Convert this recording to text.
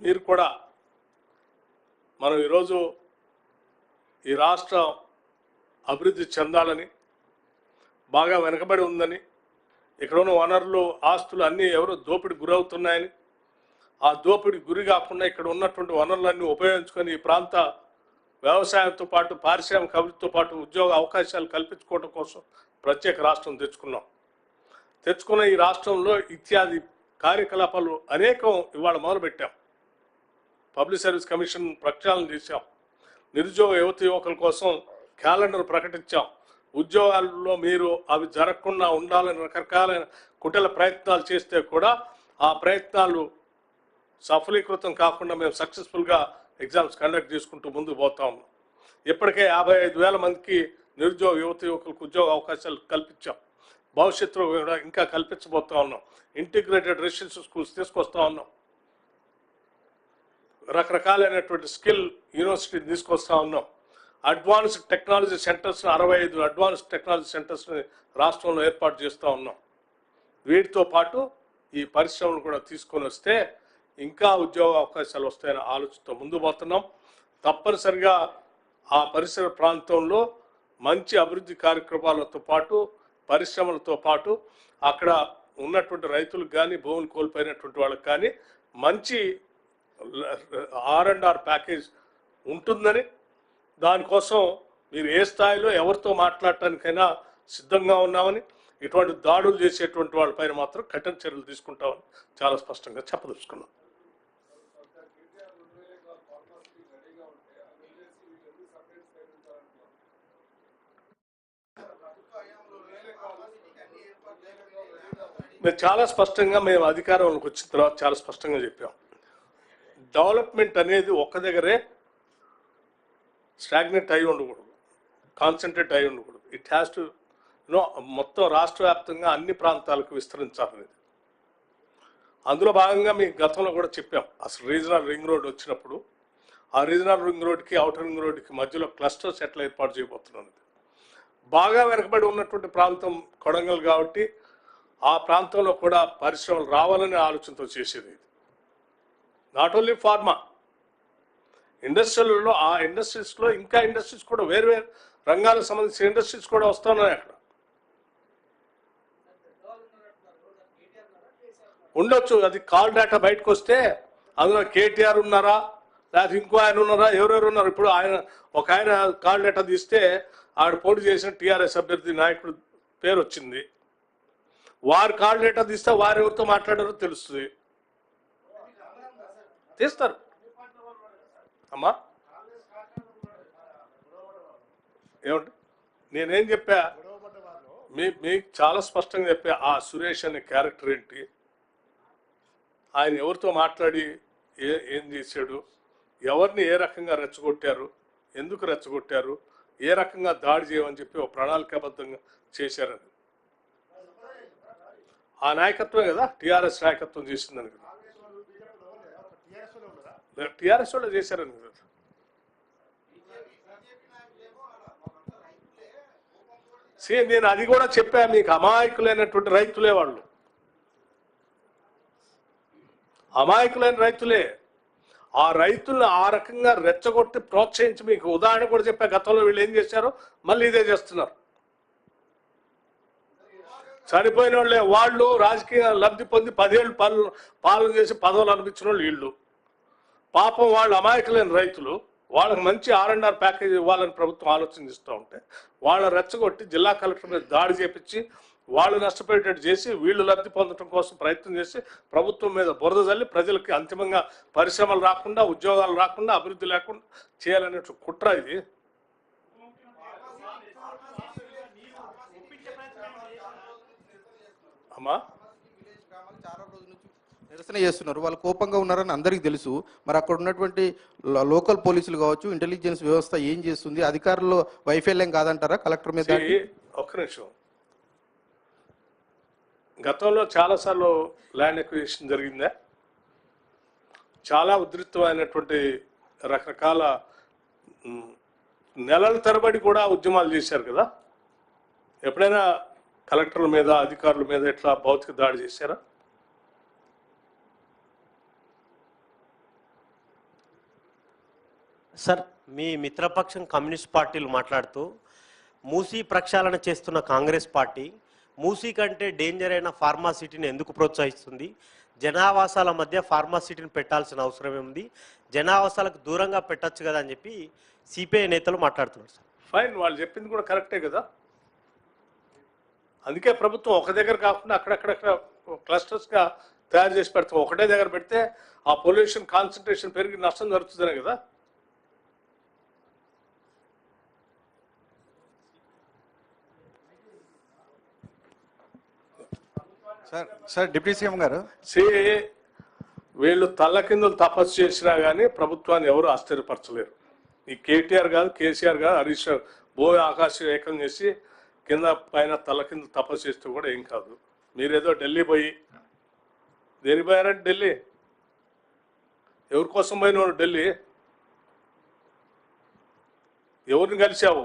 మీరు కూడా మనం ఈరోజు ఈ రాష్ట్రం అభివృద్ధి చెందాలని, బాగా వెనకబడి ఉందని, ఇక్కడ ఉన్న వనరులు ఆస్తులు అన్నీ ఎవరో దోపిడికి గురవుతున్నాయని, ఆ దోపిడికి గురి కాకుండా ఇక్కడ ఉన్నటువంటి వనరులన్నీ ఉపయోగించుకొని ఈ ప్రాంత వ్యవసాయంతో పాటు పారిశ్రామిక అభివృద్ధితో పాటు ఉద్యోగ అవకాశాలు కల్పించుకోవడం కోసం ప్రత్యేక రాష్ట్రం తెచ్చుకున్న ఈ రాష్ట్రంలో ఇత్యాది కార్యకలాపాలు అనేకం ఇవాళ మొదలుపెట్టాం. పబ్లిక్ సర్వీస్ కమిషన్ ప్రక్షాళన చేశాం. నిరుద్యోగ యువకుల కోసం క్యాలెండర్ ప్రకటించాం. ఉద్యోగాల్లో మీరు అవి జరగకుండా ఉండాలని రకరకాలైన కుటిల ప్రయత్నాలు చేస్తే కూడా ఆ ప్రయత్నాలు సఫలీకృతం కాకుండా మేము సక్సెస్ఫుల్గా ఎగ్జామ్స్ కండక్ట్ చేసుకుంటూ ముందుకు పోతా ఉన్నాం. ఇప్పటికే 55,000 మందికి నిరుద్యోగ యువకులకు ఉద్యోగ అవకాశాలు కల్పించాం. భవిష్యత్తులో కూడా ఇంకా కల్పించబోతా ఉన్నాం. ఇంటిగ్రేటెడ్ రెసిడెన్షియల్ స్కూల్స్ తీసుకొస్తా ఉన్నాం. రకరకాలైనటువంటి స్కిల్ యూనివర్సిటీని తీసుకొస్తా ఉన్నాం. Advanced technology centres 65 advanced technology సెంటర్స్ని రాష్ట్రంలో ఏర్పాటు చేస్తూ ఉన్నాం. వీటితో పాటు ఈ పరిశ్రమలు కూడా తీసుకొని వస్తే ఇంకా ఉద్యోగ అవకాశాలు వస్తాయనే ఆలోచనతో ముందు పోతున్నాం. తప్పనిసరిగా ఆ పరిసర ప్రాంతంలో మంచి అభివృద్ధి కార్యక్రమాలతో పాటు పరిశ్రమలతో పాటు అక్కడ ఉన్నటువంటి రైతులకు కానీ భూములు కోల్పోయినటువంటి వాళ్ళకి కానీ మంచి R&R ప్యాకేజ్ ఉంటుందని, దానికోసం మీరు ఏ స్థాయిలో ఎవరితో మాట్లాడటానికైనా సిద్ధంగా ఉన్నామని, ఇటువంటి దాడులు చేసేటువంటి వాళ్ళపైన మాత్రం కఠిన చర్యలు తీసుకుంటామని చాలా స్పష్టంగా చెప్పదలుచుకున్నాం. మేము చాలా స్పష్టంగా మేము అధికారంలోకి వచ్చిన తర్వాత చాలా స్పష్టంగా చెప్పాం. డెవలప్మెంట్ అనేది ఒక్క దగ్గరే స్టాగ్నెట్ అయి ఉండకూడదు, కాన్సన్ట్రేట్ అయి ఉండకూడదు. ఇట్ హ్యాస్ టు మొత్తం రాష్ట్ర వ్యాప్తంగా అన్ని ప్రాంతాలకు విస్తరించాలనేది. అందులో భాగంగా మీ గతంలో కూడా చెప్పాం. అసలు రీజనల్ రింగ్ రోడ్ వచ్చినప్పుడు ఆ రీజనల్ రింగ్ రోడ్కి అవుటర్ రింగ్ రోడ్కి మధ్యలో క్లస్టర్స్ ఎట్లా ఏర్పాటు చేయబోతున్నాం. బాగా వెనకబడి ఉన్నటువంటి ప్రాంతం కొడంగల్ కాబట్టి ఆ ప్రాంతంలో కూడా పరిశ్రమలు రావాలనే ఆలోచనతో చేసేది. నాట్ ఓన్లీ ఫార్మా ఇండస్ట్రీలలో, ఆ ఇండస్ట్రీస్లో ఇంకా ఇండస్ట్రీస్ కూడా వేరు వేరు రంగాలకు సంబంధించిన ఇండస్ట్రీస్ కూడా వస్తున్నాయి. అక్కడ ఉండొచ్చు. అది కాల్ డేటా బయటకు వస్తే అందులో కేటీఆర్ ఉన్నారా లేకపోతే ఇంకో ఆయన ఉన్నారా, ఎవరెవరు ఉన్నారు. ఇప్పుడు ఒక ఆయన కాల్ డేటా తీస్తే ఆడ పోటీ చేసిన టీఆర్ఎస్ అభ్యర్థి నాయకుడు పేరు వచ్చింది. వారు కాల్ డేటా తీస్తే వారు ఎవరితో మాట్లాడారో తెలుస్తుంది. తీస్తారు అమ్మా. ఏమండి నేనేం చెప్పా, మీకు చాలా స్పష్టంగా చెప్పా. ఆ సురేష్ అనే క్యారెక్టర్ ఏంటి, ఆయన ఎవరితో మాట్లాడి ఏం చేశాడు, ఎవరిని ఏ రకంగా రెచ్చగొట్టారు, ఎందుకు రెచ్చగొట్టారు, ఏ రకంగా దాడి చేయమని చెప్పి ఒక ప్రణాళికాబద్ధంగా చేశారని. ఆ నాయకత్వమే కదా టీఆర్ఎస్ నాయకత్వం చేసిందని కదా, టీఆర్ఎస్ వాళ్ళు చేశారని కదా. నేను అది కూడా చెప్పా, మీకు అమాయకులైనటువంటి రైతులే వాళ్ళు, అమాయకులైన రైతులే. ఆ రైతులను ఆ రకంగా రెచ్చగొట్టి ప్రోత్సహించి మీకు ఉదాహరణ కూడా చెప్పా. గతంలో వీళ్ళు ఏం చేశారో మళ్ళీ ఇదే చేస్తున్నారు. చనిపోయిన వాళ్ళే వాళ్ళు రాజకీయ లబ్ధి పొంది 10 ఏళ్ళు పాలన చేసి పదవులు అనిపించిన వాళ్ళు వీళ్ళు. పాపం వాళ్ళు అమాయకులైన రైతులు, వాళ్ళకి మంచి R&R ప్యాకేజ్ ఇవ్వాలని ప్రభుత్వం ఆలోచన చేస్తూ ఉంటే వాళ్ళ రెచ్చగొట్టి జిల్లా కలెక్టర్ మీద దాడి చేపించి వాళ్ళు నష్టపోయేటట్టు చేసి వీళ్ళు లబ్ధి పొందడం కోసం ప్రయత్నం చేసి ప్రభుత్వం మీద బురద జల్లి ప్రజలకి అంతిమంగా పరిశ్రమలు రాకుండా, ఉద్యోగాలు రాకుండా, అభివృద్ధి లేకుండా చేయాలనే కుట్ర ఇది. అమ్మా చాలా రోజుల నుంచి నిరసన చేస్తున్నారు, వాళ్ళు కోపంగా ఉన్నారని అందరికీ తెలుసు. మరి అక్కడ ఉన్నటువంటి లోకల్ పోలీసులు కావచ్చు, ఇంటెలిజెన్స్ వ్యవస్థ ఏం చేస్తుంది? అధికారులు వైఫల్యం కాదంటారా కలెక్టర్ మీద? ఒక్క నిమిషం. గతంలో చాలాసార్లు ల్యాండ్ ఎక్విజిషన్ జరిగిందా? చాలా ఉధృతమైనటువంటి రకరకాల నెలల తరబడి కూడా ఉద్యమాలు చేశారు కదా. ఎప్పుడైనా కలెక్టర్ల మీద, అధికారుల మీద ఎట్లా భౌతిక దాడి చేశారా? సార్, మీ మిత్రపక్షం కమ్యూనిస్ట్ పార్టీలు మాట్లాడుతూ మూసీ ప్రక్షాళన చేస్తున్న కాంగ్రెస్ పార్టీ మూసీ కంటే డేంజర్ అయిన ఫార్మాసిటీని ఎందుకు ప్రోత్సహిస్తుంది? జనావాసాల మధ్య ఫార్మాసిటీని పెట్టాల్సిన అవసరం ఉంది, జనావాసాలకు దూరంగా పెట్టచ్చు కదా అని చెప్పి సిపిఐ నేతలు మాట్లాడుతున్నారు సార్. ఫైన్, వాళ్ళు చెప్పింది కూడా కరెక్టే కదా. అందుకే ప్రభుత్వం ఒక దగ్గర కాకుండా అక్కడక్కడక్కడ క్లస్టర్స్గా తయారు చేసి పెడతాం. ఒకటే దగ్గర పెడితే ఆ పొల్యూషన్ కాన్సన్ట్రేషన్ పెరిగి నష్టం జరుగుతుందనే కదా. సార్ డిప్యూటీ సీఎం గారు, వీళ్ళు తల్లకిందులు తపస్సు చేసినా కానీ ప్రభుత్వాన్ని ఎవరు ఆశ్చర్యపరచలేరు. ఈ కేటీఆర్ కాదు, కేసీఆర్ కాదు, హరీష్ రావు భూమి ఆకాశం ఏకం చేసి కింద పైన తల్లకిందులు తపస్సు చేస్తే కూడా ఏం కాదు. మీరేదో ఢిల్లీ పోయి దేనికి పోయారంటే ఢిల్లీ ఎవరి కోసం పోయిన ఢిల్లీ ఎవరిని కలిసావు?